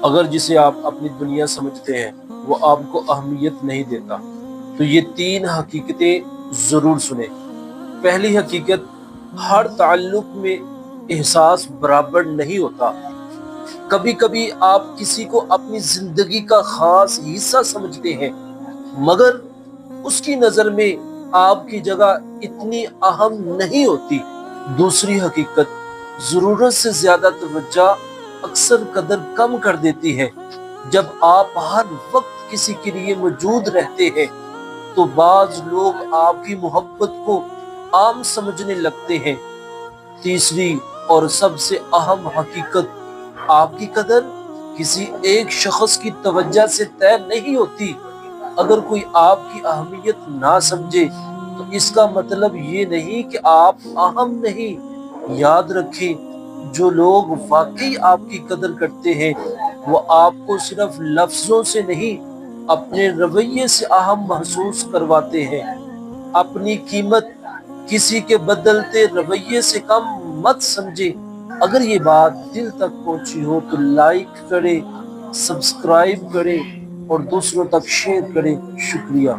اگر جسے آپ اپنی دنیا سمجھتے ہیں وہ آپ کو اہمیت نہیں دیتا تو یہ 3 حقیقتیں ضرور سنیں۔ پہلی حقیقت، ہر تعلق میں احساس برابر نہیں ہوتا۔ کبھی کبھی آپ کسی کو اپنی زندگی کا خاص حصہ سمجھتے ہیں مگر اس کی نظر میں آپ کی جگہ اتنی اہم نہیں ہوتی۔ دوسری حقیقت، ضرورت سے زیادہ توجہ اکثر قدر کم کر دیتی ہے۔ جب آپ ہر وقت کسی کے لیے موجود رہتے ہیں تو بعض لوگ آپ کی محبت کو عام سمجھنے لگتے ہیں۔ تیسری اور سب سے اہم حقیقت، آپ کی قدر کسی ایک شخص کی توجہ سے طے نہیں ہوتی۔ اگر کوئی آپ کی اہمیت نہ سمجھے تو اس کا مطلب یہ نہیں کہ آپ اہم نہیں۔ یاد رکھیں، جو لوگ واقعی آپ کی قدر کرتے ہیں وہ آپ کو صرف لفظوں سے نہیں اپنے رویے سے اہم محسوس کرواتے ہیں۔ اپنی قیمت کسی کے بدلتے رویے سے کم مت سمجھے۔ اگر یہ بات دل تک پہنچی ہو تو لائک کریں، سبسکرائب کریں اور دوسروں تک شیئر کریں۔ شکریہ۔